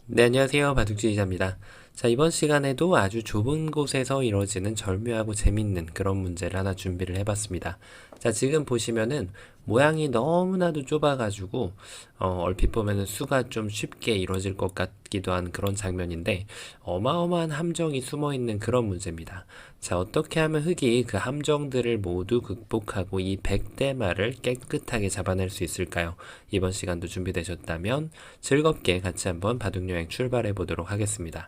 네, 안녕하세요. 바둑주의자입니다. 자, 이번 시간에도 아주 좁은 곳에서 이루어지는 절묘하고 재밌는 그런 문제를 하나 준비를 해봤습니다. 자, 지금 보시면은 모양이 너무나도 좁아가지고 얼핏 보면은 수가 좀 쉽게 이루어질 것 같기도 한 그런 장면인데 어마어마한 함정이 숨어있는 그런 문제입니다. 자, 어떻게 하면 흙이 그 함정들을 모두 극복하고 이 백대마를 깨끗하게 잡아낼 수 있을까요? 이번 시간도 준비되셨다면 즐겁게 같이 한번 바둑여행 출발해 보도록 하겠습니다.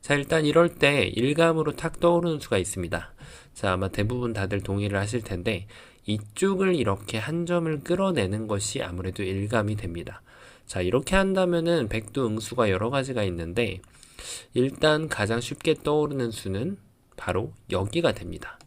자, 일단 이럴 때 일감으로 탁 떠오르는 수가 있습니다. 자, 아마 대부분 다들 동의를 하실 텐데 이쪽을 이렇게 한 점을 끌어내는 것이 아무래도 일감이 됩니다. 자, 이렇게 한다면은 백두응수가 여러 가지가 있는데 일단 가장 쉽게 떠오르는 수는 바로 여기가 됩니다.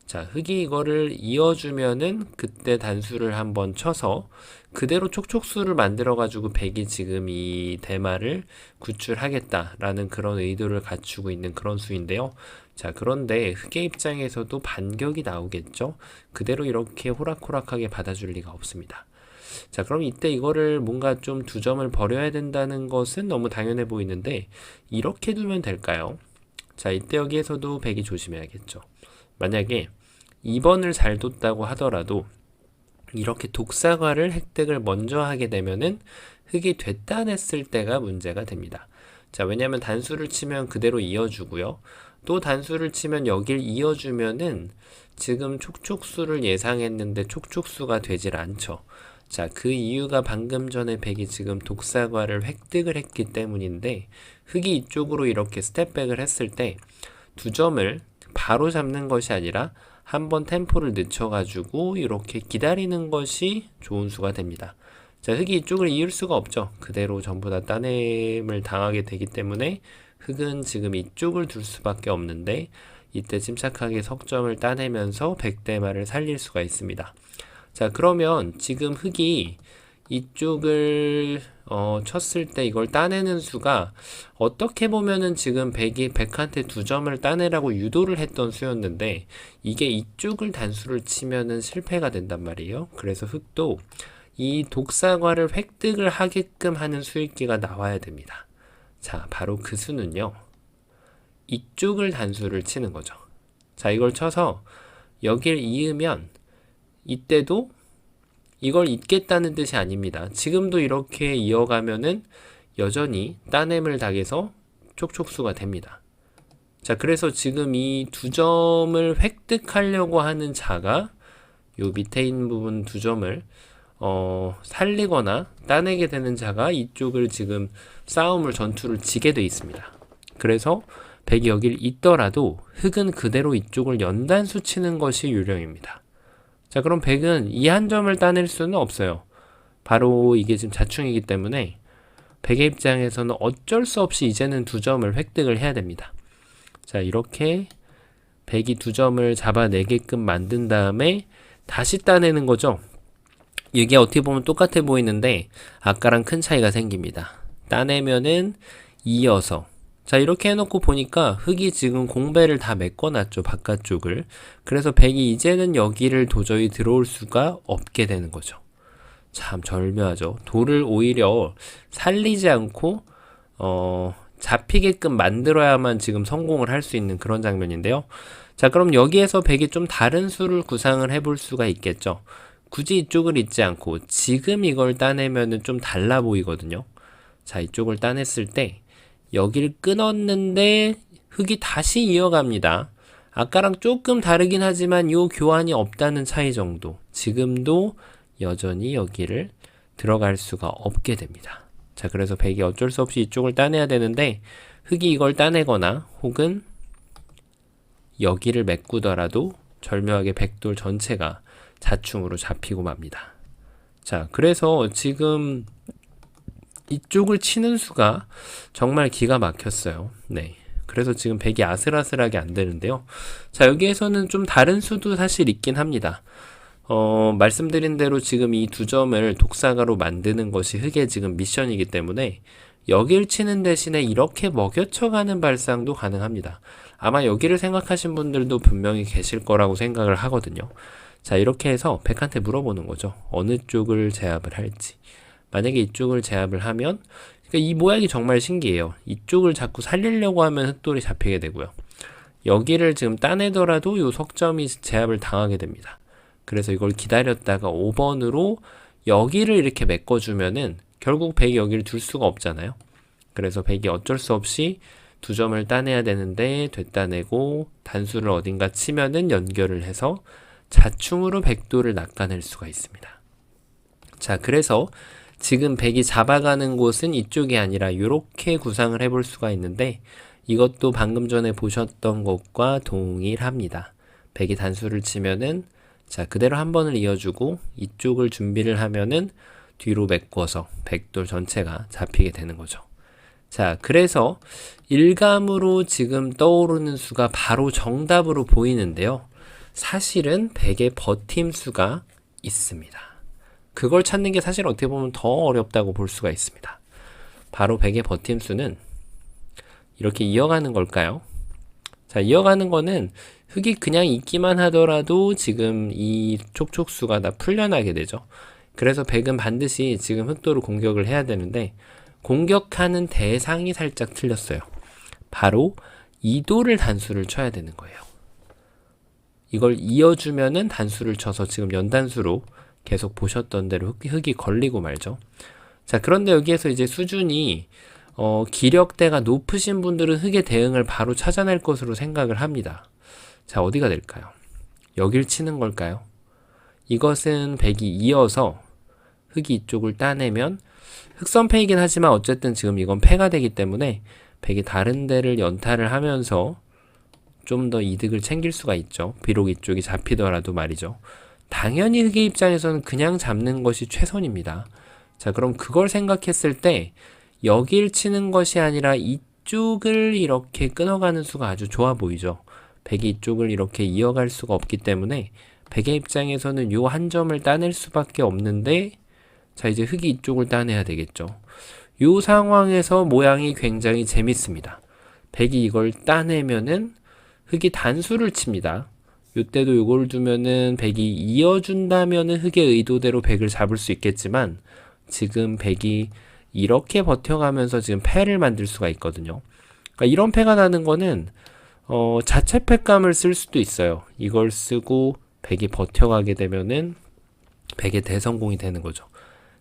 자, 흙이 이거를 이어주면은 그때 단수를 한번 쳐서 그대로 촉촉수를 만들어가지고 백이 지금 이 대마를 구출하겠다라는 그런 의도를 갖추고 있는 그런 수인데요. 자, 그런데 흙의 입장에서도 반격이 나오겠죠? 그대로 이렇게 호락호락하게 받아줄 리가 없습니다. 자, 그럼 이때 이거를 뭔가 좀 두 점을 버려야 된다는 것은 너무 당연해 보이는데 이렇게 두면 될까요? 자, 이때 여기에서도 백이 조심해야겠죠. 만약에 2번을 잘 뒀다고 하더라도 이렇게 독사과를 획득을 먼저 하게 되면은 흙이 됐다냈을 때가 문제가 됩니다. 자, 왜냐하면 단수를 치면 그대로 이어주고요. 또 단수를 치면 여길 이어주면은 지금 촉촉수를 예상했는데 촉촉수가 되질 않죠. 자, 그 이유가 방금 전에 백이 지금 독사과를 획득을 했기 때문인데 흙이 이쪽으로 이렇게 스텝백을 했을 때 두 점을 바로 잡는 것이 아니라 한번 템포를 늦춰가지고 이렇게 기다리는 것이 좋은 수가 됩니다. 자, 흙이 이쪽을 이을 수가 없죠. 그대로 전부 다 따냄을 당하게 되기 때문에 흙은 지금 이쪽을 둘 수밖에 없는데 이때 침착하게 석점을 따내면서 백대마를 살릴 수가 있습니다. 자, 그러면 지금 흙이 이쪽을 쳤을 때 이걸 따내는 수가 어떻게 보면은 지금 백한테 두 점을 따내라고 유도를 했던 수였는데 이게 이쪽을 단수를 치면은 실패가 된단 말이에요. 그래서 흙도 이 독사과를 획득을 하게끔 하는 수익기가 나와야 됩니다. 자, 바로 그 수는요. 이쪽을 단수를 치는 거죠. 자, 이걸 쳐서 여길 이으면 이때도 이걸 잇겠다는 뜻이 아닙니다. 지금도 이렇게 이어가면은 여전히 따냄을 당해서 촉촉수가 됩니다. 자, 그래서 지금 이 두 점을 획득하려고 하는 자가 요 밑에 있는 부분 두 점을 살리거나 따내게 되는 자가 이쪽을 지금 전투를 지게 돼 있습니다. 그래서 백이 여길 있더라도 흙은 그대로 이쪽을 연단수 치는 것이 유령입니다. 자, 그럼 백은 이 한 점을 따낼 수는 없어요. 바로 이게 지금 자충이기 때문에 백의 입장에서는 어쩔 수 없이 이제는 두 점을 획득을 해야 됩니다. 자, 이렇게 백이 두 점을 잡아내게끔 만든 다음에 다시 따내는 거죠. 이게 어떻게 보면 똑같아 보이는데 아까랑 큰 차이가 생깁니다. 따내면은 이어서 자, 이렇게 해놓고 보니까 흙이 지금 공배를 다 메꿔놨죠, 바깥쪽을. 그래서 백이 이제는 여기를 도저히 들어올 수가 없게 되는 거죠. 참 절묘하죠. 돌을 오히려 살리지 않고 잡히게끔 만들어야만 지금 성공을 할 수 있는 그런 장면인데요. 자, 그럼 여기에서 백이 좀 다른 수를 구상을 해볼 수가 있겠죠. 굳이 이쪽을 잇지 않고 지금 이걸 따내면은 좀 달라 보이거든요. 자, 이쪽을 따냈을 때 여기를 끊었는데 흙이 다시 이어갑니다. 아까랑 조금 다르긴 하지만 이 교환이 없다는 차이 정도. 지금도 여전히 여기를 들어갈 수가 없게 됩니다. 자, 그래서 백이 어쩔 수 없이 이쪽을 따내야 되는데 흙이 이걸 따내거나 혹은 여기를 메꾸더라도 절묘하게 백돌 전체가 자충으로 잡히고 맙니다. 자, 그래서 지금 이쪽을 치는 수가 정말 기가 막혔어요. 네. 그래서 지금 백이 아슬아슬하게 안 되는데요. 자, 여기에서는 좀 다른 수도 사실 있긴 합니다. 말씀드린 대로 지금 이 두 점을 독사가로 만드는 것이 흙의 지금 미션이기 때문에 여길 치는 대신에 이렇게 먹여쳐가는 발상도 가능합니다. 아마 여기를 생각하신 분들도 분명히 계실 거라고 생각을 하거든요. 자, 이렇게 해서 백한테 물어보는 거죠. 어느 쪽을 제압을 할지. 만약에 이쪽을 제압을 하면 그러니까 이 모양이 정말 신기해요. 이쪽을 자꾸 살리려고 하면 흑돌이 잡히게 되고요. 여기를 지금 따내더라도 요 석점이 제압을 당하게 됩니다. 그래서 이걸 기다렸다가 5번으로 여기를 이렇게 메꿔주면은 결국 백이 여기를 둘 수가 없잖아요. 그래서 백이 어쩔 수 없이 두 점을 따내야 되는데 되따내고 단수를 어딘가 치면은 연결을 해서 자충으로 백도를 낚아낼 수가 있습니다. 자, 그래서 지금 백이 잡아가는 곳은 이쪽이 아니라 이렇게 구상을 해볼 수가 있는데 이것도 방금 전에 보셨던 것과 동일합니다. 백이 단수를 치면은 자, 그대로 한 번을 이어주고 이쪽을 준비를 하면은 뒤로 메꿔서 백돌 전체가 잡히게 되는 거죠. 자, 그래서 일감으로 지금 떠오르는 수가 바로 정답으로 보이는데요. 사실은 백의 버팀수가 있습니다. 그걸 찾는 게 사실 어떻게 보면 더 어렵다고 볼 수가 있습니다. 바로 백의 버팀수는 이렇게 이어가는 걸까요? 자, 이어가는 거는 흙이 그냥 있기만 하더라도 지금 이 촉촉수가 다 풀려나게 되죠. 그래서 백은 반드시 지금 흑도로 공격을 해야 되는데 공격하는 대상이 살짝 틀렸어요. 바로 이도를 단수를 쳐야 되는 거예요. 이걸 이어주면은 단수를 쳐서 지금 연단수로 계속 보셨던 대로 흙이 걸리고 말죠. 자, 그런데 여기에서 이제 수준이 기력대가 높으신 분들은 흙의 대응을 바로 찾아낼 것으로 생각을 합니다. 자, 어디가 될까요? 여길 치는 걸까요? 이것은 백이 이어서 흙이 이쪽을 따내면 흑선패이긴 하지만 어쨌든 지금 이건 패가 되기 때문에 백이 다른 데를 연타를 하면서 좀 더 이득을 챙길 수가 있죠. 비록 이쪽이 잡히더라도 말이죠. 당연히 흑의 입장에서는 그냥 잡는 것이 최선입니다. 자, 그럼 그걸 생각했을 때 여길 치는 것이 아니라 이쪽을 이렇게 끊어가는 수가 아주 좋아 보이죠. 백이 이쪽을 이렇게 이어갈 수가 없기 때문에 백의 입장에서는 요 한 점을 따낼 수밖에 없는데 자, 이제 흑이 이쪽을 따내야 되겠죠. 요 상황에서 모양이 굉장히 재밌습니다. 백이 이걸 따내면은 흑이 단수를 칩니다. 요때도 요걸 두면은 백이 이어준다면은 흑의 의도대로 백을 잡을 수 있겠지만 지금 백이 이렇게 버텨가면서 지금 패를 만들 수가 있거든요. 그러니까 이런 패가 나는 거는 자체 패감을 쓸 수도 있어요. 이걸 쓰고 백이 버텨가게 되면은 백의 대성공이 되는 거죠.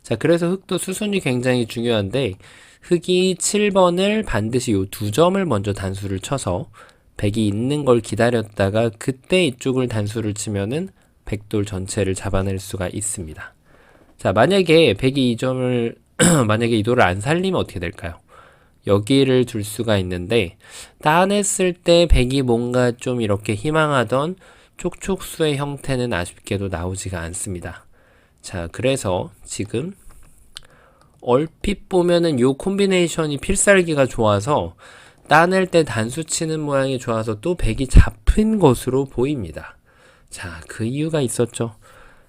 자, 그래서 흑도 수순이 굉장히 중요한데 흑이 7번을 반드시 요 두 점을 먼저 단수를 쳐서 백이 있는 걸 기다렸다가 그때 이쪽을 단수를 치면은 백돌 전체를 잡아낼 수가 있습니다. 자, 만약에 백이 이 점을 만약에 이 돌을 안 살리면 어떻게 될까요? 여기를 둘 수가 있는데 따냈을 때 백이 뭔가 좀 이렇게 희망하던 촉촉수의 형태는 아쉽게도 나오지가 않습니다. 자, 그래서 지금 얼핏 보면은 요 콤비네이션이 필살기가 좋아서 따낼 때 단수 치는 모양이 좋아서 또 백이 잡힌 것으로 보입니다. 자, 그 이유가 있었죠.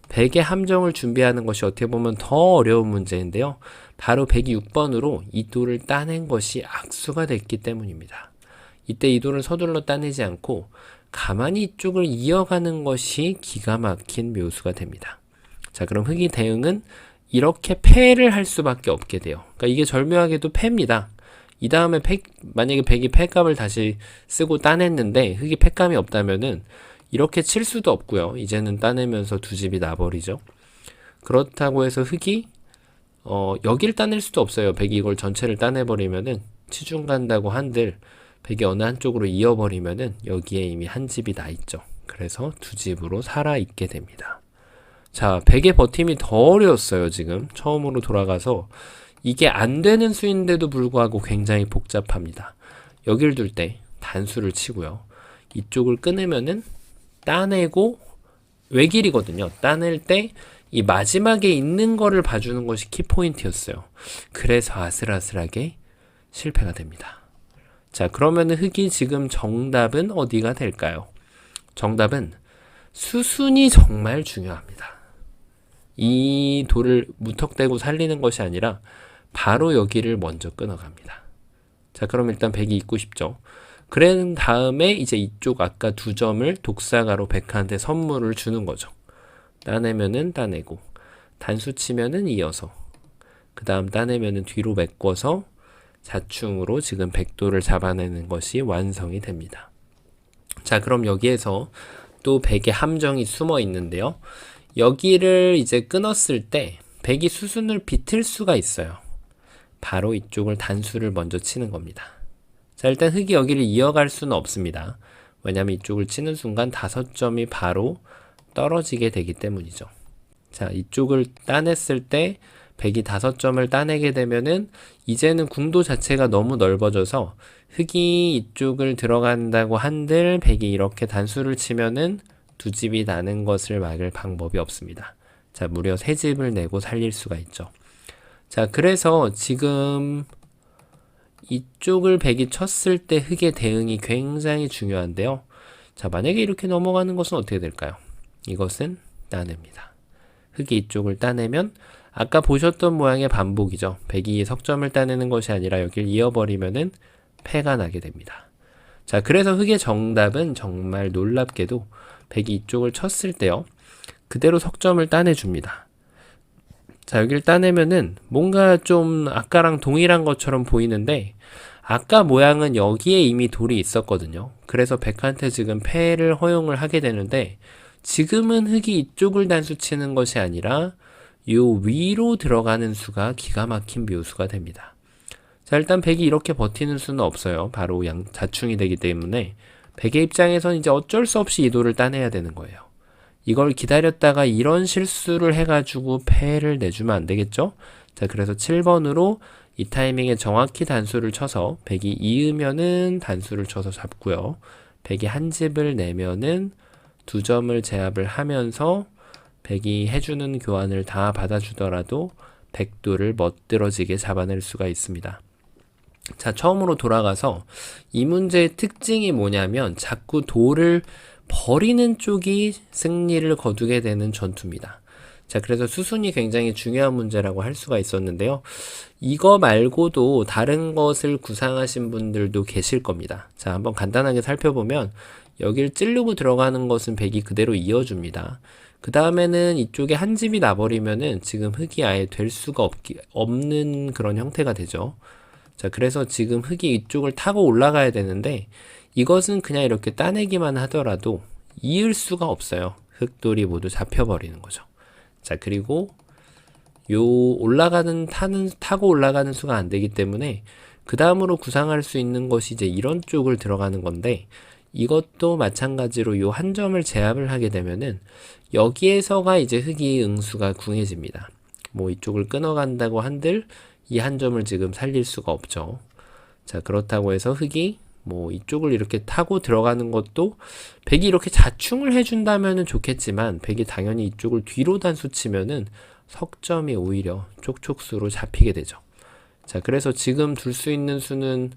백의 함정을 준비하는 것이 어떻게 보면 더 어려운 문제인데요. 바로 백이 6번으로 이 돌을 따낸 것이 악수가 됐기 때문입니다. 이때 이 돌을 서둘러 따내지 않고 가만히 이쪽을 이어가는 것이 기가 막힌 묘수가 됩니다. 자, 그럼 흑의 대응은 이렇게 패를 할 수밖에 없게 돼요. 그러니까 이게 절묘하게도 패입니다. 이 다음에 만약에 백이 패감을 다시 쓰고 따냈는데 흑이 패감이 없다면은 이렇게 칠 수도 없고요. 이제는 따내면서 두 집이 나버리죠. 그렇다고 해서 흑이 여길 따낼 수도 없어요. 백이 이걸 전체를 따내버리면은 치중 간다고 한들 백이 어느 한쪽으로 이어버리면은 여기에 이미 한 집이 나 있죠. 그래서 두 집으로 살아있게 됩니다. 자, 백의 버팀이 더 어려웠어요. 지금 처음으로 돌아가서 이게 안 되는 수인데도 불구하고 굉장히 복잡합니다. 여길 둘 때 단수를 치고요. 이쪽을 끊으면은 따내고 외길이거든요. 따낼 때 이 마지막에 있는 거를 봐주는 것이 키포인트였어요. 그래서 아슬아슬하게 실패가 됩니다. 자, 그러면은 흑이 지금 정답은 어디가 될까요? 정답은 수순이 정말 중요합니다. 이 돌을 무턱대고 살리는 것이 아니라 바로 여기를 먼저 끊어갑니다. 자, 그럼 일단 백이 있고 싶죠. 그런 다음에 이제 이쪽 아까 두 점을 독사가로 백한테 선물을 주는 거죠. 따내면은 따내고 단수 치면은 이어서 그 다음 따내면은 뒤로 메꿔서 자충으로 지금 백도를 잡아내는 것이 완성이 됩니다. 자, 그럼 여기에서 또 백의 함정이 숨어 있는데요. 여기를 이제 끊었을 때 백이 수순을 비틀 수가 있어요. 바로 이쪽을 단수를 먼저 치는 겁니다. 자, 일단 흑이 여기를 이어갈 수는 없습니다. 왜냐면 이쪽을 치는 순간 5점이 바로 떨어지게 되기 때문이죠. 자, 이쪽을 따냈을 때 백이 5점을 따내게 되면은 이제는 궁도 자체가 너무 넓어져서 흑이 이쪽을 들어간다고 한들 백이 이렇게 단수를 치면은 2집이 나는 것을 막을 방법이 없습니다. 자, 무려 3집을 내고 살릴 수가 있죠. 자, 그래서 지금 이쪽을 백이 쳤을 때 흑의 대응이 굉장히 중요한데요. 자, 만약에 이렇게 넘어가는 것은 어떻게 될까요? 이것은 따냅니다. 흑이 이쪽을 따내면 아까 보셨던 모양의 반복이죠. 백이 석점을 따내는 것이 아니라 여기를 이어버리면은 패가 나게 됩니다. 자, 그래서 흑의 정답은 정말 놀랍게도 백이 이쪽을 쳤을 때요. 그대로 석점을 따내줍니다. 자, 여기를 따내면은 뭔가 좀 아까랑 동일한 것처럼 보이는데 아까 모양은 여기에 이미 돌이 있었거든요. 그래서 백한테 지금 패를 허용을 하게 되는데 지금은 흑이 이쪽을 단수 치는 것이 아니라 요 위로 들어가는 수가 기가 막힌 묘수가 됩니다. 자, 일단 백이 이렇게 버티는 수는 없어요. 바로 자충이 되기 때문에 백의 입장에선 이제 어쩔 수 없이 이 돌을 따내야 되는 거예요. 이걸 기다렸다가 이런 실수를 해가지고 패를 내주면 안 되겠죠? 자, 그래서 7번으로 이 타이밍에 정확히 단수를 쳐서 백이 이으면은 단수를 쳐서 잡고요. 백이 한 집을 내면은 2점을 제압을 하면서 백이 해주는 교환을 다 받아주더라도 백도를 멋들어지게 잡아낼 수가 있습니다. 자, 처음으로 돌아가서 이 문제의 특징이 뭐냐면 자꾸 돌을 버리는 쪽이 승리를 거두게 되는 전투입니다. 자, 그래서 수순이 굉장히 중요한 문제라고 할 수가 있었는데요. 이거 말고도 다른 것을 구상하신 분들도 계실 겁니다. 자, 한번 간단하게 살펴보면 여기를 찌르고 들어가는 것은 백이 그대로 이어줍니다. 그 다음에는 이쪽에 한 집이 나버리면은 지금 흑이 아예 될 수가 없는 그런 형태가 되죠. 자, 그래서 지금 흑이 이쪽을 타고 올라가야 되는데 이것은 그냥 이렇게 따내기만 하더라도 이을 수가 없어요. 흑돌이 모두 잡혀버리는 거죠. 자, 그리고 요 타고 올라가는 수가 안 되기 때문에 그 다음으로 구상할 수 있는 것이 이제 이런 쪽을 들어가는 건데 이것도 마찬가지로 요 한 점을 제압을 하게 되면은 여기에서가 이제 흑이 응수가 궁해집니다. 뭐 이쪽을 끊어간다고 한들 이 한 점을 지금 살릴 수가 없죠. 자, 그렇다고 해서 흑이 뭐 이쪽을 이렇게 타고 들어가는 것도 백이 이렇게 자충을 해준다면은 좋겠지만 백이 당연히 이쪽을 뒤로 단수 치면은 석점이 오히려 촉촉수로 잡히게 되죠. 자, 그래서 지금 둘 수 있는 수는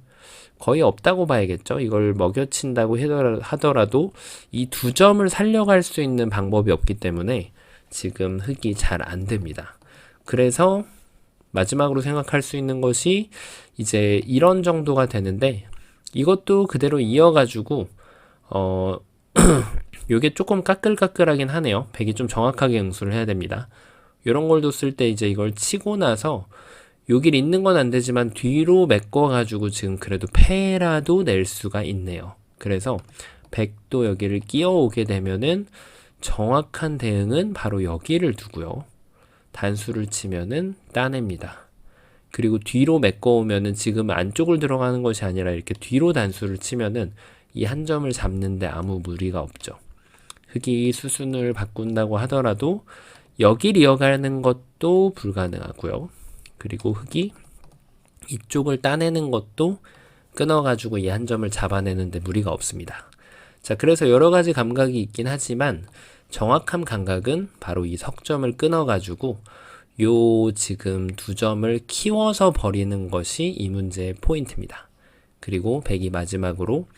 거의 없다고 봐야겠죠. 이걸 먹여친다고 하더라도 이 2점을 살려갈 수 있는 방법이 없기 때문에 지금 흑이 잘 안 됩니다. 그래서 마지막으로 생각할 수 있는 것이 이제 이런 정도가 되는데 이것도 그대로 이어가지고 요게 조금 까끌까끌하긴 하네요. 백이 좀 정확하게 응수를 해야 됩니다. 요런 걸 뒀을 때 이제 이걸 치고 나서 여길 있는 건 안 되지만 뒤로 메꿔가지고 지금 그래도 패라도 낼 수가 있네요. 그래서 백도 여기를 끼워오게 되면은 정확한 대응은 바로 여기를 두고요. 단수를 치면은 따냅니다. 그리고 뒤로 메꿔오면은 지금 안쪽을 들어가는 것이 아니라 이렇게 뒤로 단수를 치면은 이 한 점을 잡는데 아무 무리가 없죠. 흑이 수순을 바꾼다고 하더라도 여길 이어가는 것도 불가능하고요. 그리고 흑이 이쪽을 따내는 것도 끊어가지고 이 한 점을 잡아내는데 무리가 없습니다. 자, 그래서 여러 가지 감각이 있긴 하지만 정확한 감각은 바로 이 석점을 끊어가지고 요 지금 2점을 키워서 버리는 것이 이 문제의 포인트입니다. 그리고 백이 마지막으로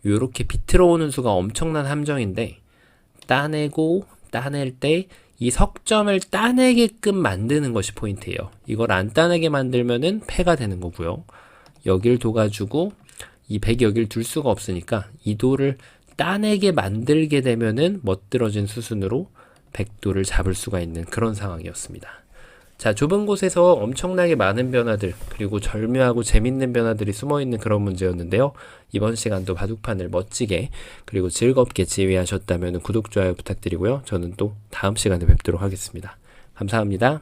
요렇게 비틀어 오는 수가 엄청난 함정인데 따내고 따낼 때 이 석점을 따내게끔 만드는 것이 포인트예요. 이걸 안 따내게 만들면은 패가 되는 거고요. 여길 둬가지고 이 백이 여길 둘 수가 없으니까 이 돌을 따내게 만들게 되면은 멋들어진 수순으로 백도를 잡을 수가 있는 그런 상황이었습니다. 자, 좁은 곳에서 엄청나게 많은 변화들, 그리고 절묘하고 재밌는 변화들이 숨어있는 그런 문제였는데요. 이번 시간도 바둑판을 멋지게, 그리고 즐겁게 지휘하셨다면 구독, 좋아요 부탁드리고요. 저는 또 다음 시간에 뵙도록 하겠습니다. 감사합니다.